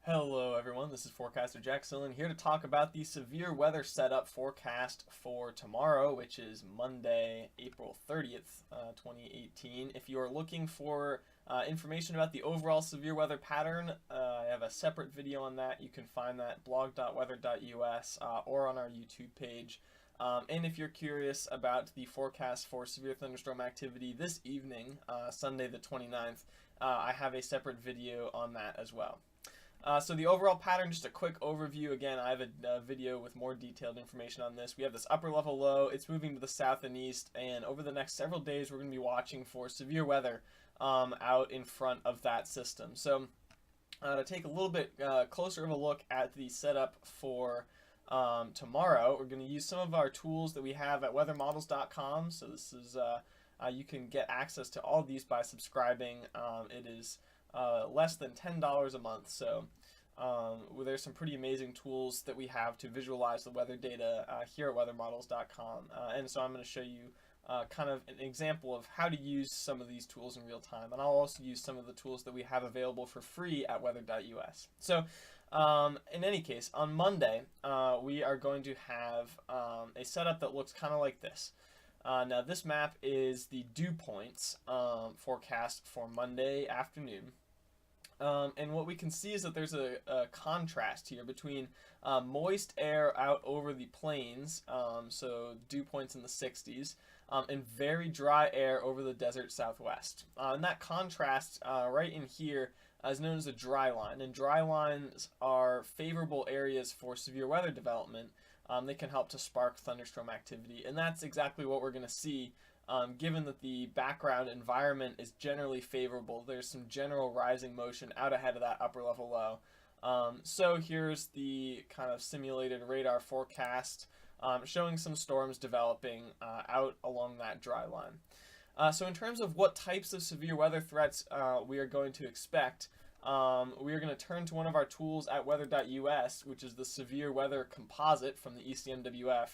Hello everyone, this is forecaster Jack Sillin here to talk about the severe weather setup forecast for tomorrow, which is Monday, April 30th, 2018. If you are looking for information about the overall severe weather pattern, I have a separate video on that. You can find that blog.weather.us or on our YouTube page. And if you're curious about the forecast for severe thunderstorm activity this evening, Sunday the 29th, I have a separate video on that as well. So the overall pattern, just a quick overview. Again, I have a video with more detailed information on this. We have this upper level low. It's moving to the south and east, and over the next several days, we're going to be watching for severe weather out in front of that system. So to take a little bit closer of a look at the setup for tomorrow, we're going to use some of our tools that we have at weathermodels.com. So this is you can get access to all of these by subscribing. It is less than $10 a month, so there's some pretty amazing tools that we have to visualize the weather data here at weathermodels.com, and so I'm going to show you kind of an example of how to use some of these tools in real time, and I'll also use some of the tools that we have available for free at weather.us. So in any case, on Monday we are going to have a setup that looks kind of like this. Now this map is the Dewpoints forecast for Monday afternoon. And what we can see is that there's a contrast here between moist air out over the plains, so dew points in the 60s, and very dry air over the desert southwest. And that contrast right in here is known as a dry line, and dry lines are favorable areas for severe weather development. They can help to spark thunderstorm activity, and that's exactly what we're going to see. Given that the background environment is generally favorable, there's some general rising motion out ahead of that upper level low. So here's the kind of simulated radar forecast showing some storms developing out along that dry line. So in terms of what types of severe weather threats we are going to expect, we are going to turn to one of our tools at weather.us, which is the severe weather composite from the ECMWF.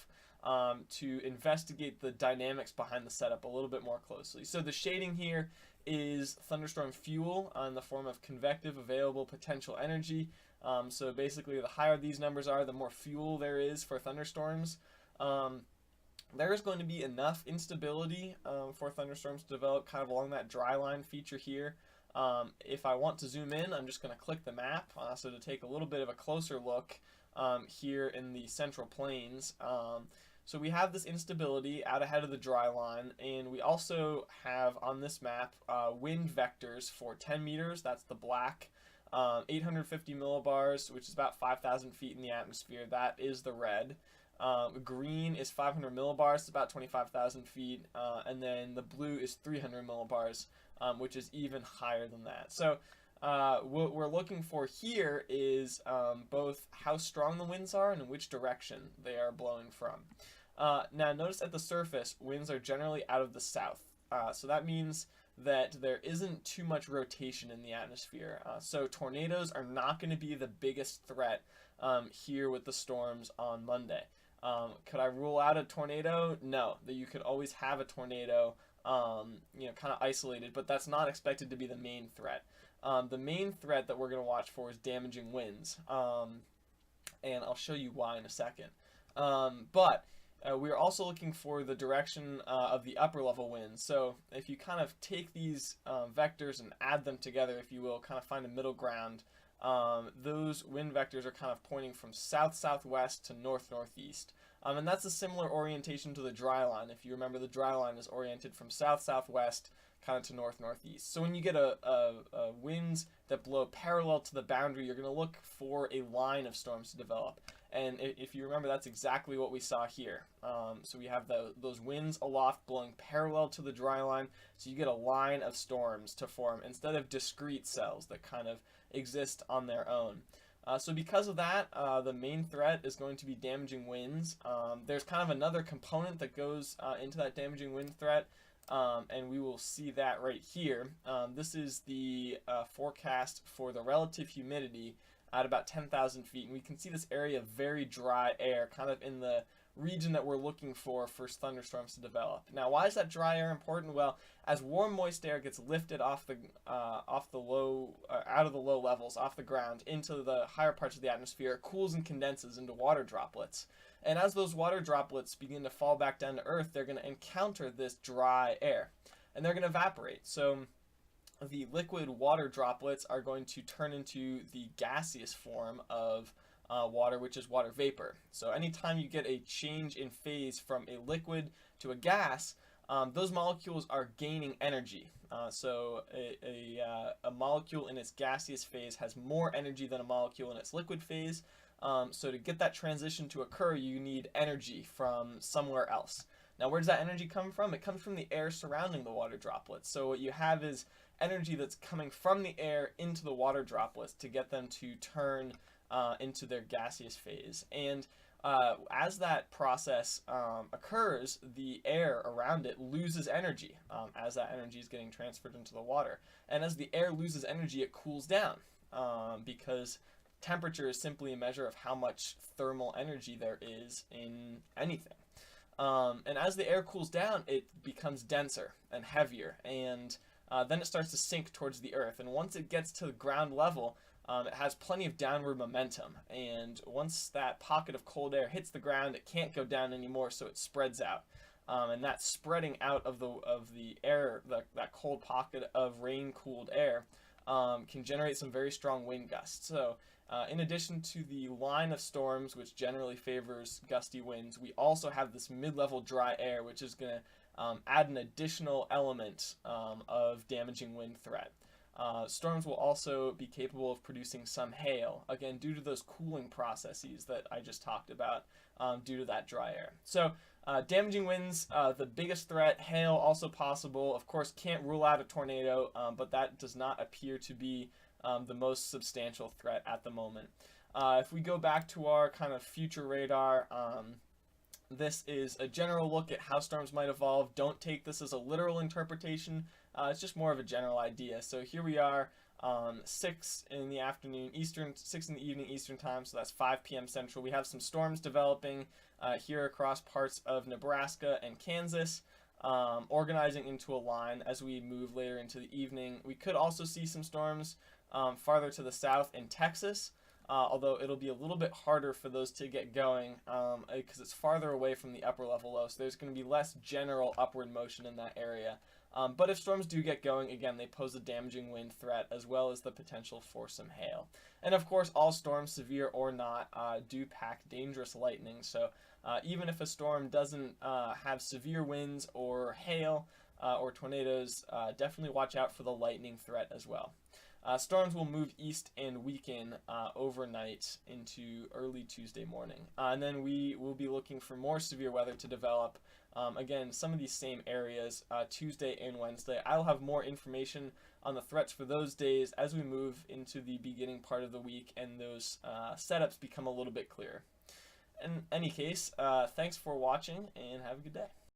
To investigate the dynamics behind the setup a little bit more closely. So the shading here is thunderstorm fuel in the form of convective available potential energy. So basically the higher these numbers are, the more fuel there is for thunderstorms. There is going to be enough instability for thunderstorms to develop kind of along that dry line feature here. If I want to zoom in, I'm just going to click the map. So to take a little bit of a closer look here in the central plains. So we have this instability out ahead of the dry line, and we also have on this map wind vectors for 10 meters, that's the black, 850 millibars, which is about 5,000 feet in the atmosphere, that is the red. Green is 500 millibars, about 25,000 feet, and then the blue is 300 millibars, which is even higher than that. So what we're looking for here is both how strong the winds are and in which direction they are blowing from. Now notice at the surface, winds are generally out of the south. So that means that there isn't too much rotation in the atmosphere. So tornadoes are not going to be the biggest threat here with the storms on Monday. Could I rule out a tornado? No, that you could always have a tornado kind of isolated, but that's not expected to be the main threat. The main threat that we're going to watch for is damaging winds, and I'll show you why in a second. But we're also looking for the direction of the upper level winds. So if you kind of take these vectors and add them together, if you will, kind of find a middle ground, those wind vectors are kind of pointing from south-southwest to north-northeast. And that's a similar orientation to the dry line. If you remember, the dry line is oriented from south-southwest kind of to north-northeast. So when you get winds that blow parallel to the boundary, you're going to look for a line of storms to develop. And if you remember, that's exactly what we saw here. So we have those winds aloft blowing parallel to the dry line, so you get a line of storms to form instead of discrete cells that kind of exist on their own. So because of that, the main threat is going to be damaging winds. There's kind of another component that goes into that damaging wind threat, and we will see that right here. This is the forecast for the relative humidity at about 10,000 feet, and we can see this area of very dry air kind of in the region that we're looking for thunderstorms to develop. Now, why is that dry air important? Well, as warm, moist air gets lifted out of the low levels, off the ground, into the higher parts of the atmosphere, it cools and condenses into water droplets. And as those water droplets begin to fall back down to Earth, they're going to encounter this dry air, and they're going to evaporate. So the liquid water droplets are going to turn into the gaseous form of water, which is water vapor. So anytime you get a change in phase from a liquid to a gas, those molecules are gaining energy. So a molecule in its gaseous phase has more energy than a molecule in its liquid phase. So to get that transition to occur, you need energy from somewhere else. Now, where does that energy come from? It comes from the air surrounding the water droplets. So what you have is energy that's coming from the air into the water droplets to get them to turn into their gaseous phase. And as that process occurs, the air around it loses energy as that energy is getting transferred into the water. And as the air loses energy, it cools down because temperature is simply a measure of how much thermal energy there is in anything. And as the air cools down, it becomes denser and heavier, and then it starts to sink towards the Earth. And once it gets to the ground level, it has plenty of downward momentum, and once that pocket of cold air hits the ground, it can't go down anymore, so it spreads out. And that spreading out of the air, that cold pocket of rain-cooled air, can generate some very strong wind gusts. So in addition to the line of storms, which generally favors gusty winds, we also have this mid-level dry air, which is going to add an additional element of damaging wind threat. Storms will also be capable of producing some hail, again, due to those cooling processes that I just talked about, due to that dry air. So damaging winds, the biggest threat. Hail also possible. Of course, can't rule out a tornado, but that does not appear to be the most substantial threat at the moment. If we go back to our kind of future radar, this is a general look at how storms might evolve. Don't take this as a literal interpretation. It's just more of a general idea. So here we are, 6 in the afternoon Eastern, 6 in the evening Eastern time, so that's 5 p.m. Central. We have some storms developing here across parts of Nebraska and Kansas, organizing into a line as we move later into the evening. We could also see some storms farther to the south in Texas, although it'll be a little bit harder for those to get going because it's farther away from the upper level low, so there's going to be less general upward motion in that area. But if storms do get going, again, they pose a damaging wind threat as well as the potential for some hail. And of course, all storms, severe or not, do pack dangerous lightning. So even if a storm doesn't have severe winds or hail or tornadoes, definitely watch out for the lightning threat as well. Storms will move east and weaken overnight into early Tuesday morning. And then we will be looking for more severe weather to develop. Again, some of these same areas, Tuesday and Wednesday. I'll have more information on the threats for those days as we move into the beginning part of the week and those setups become a little bit clearer. In any case, thanks for watching and have a good day.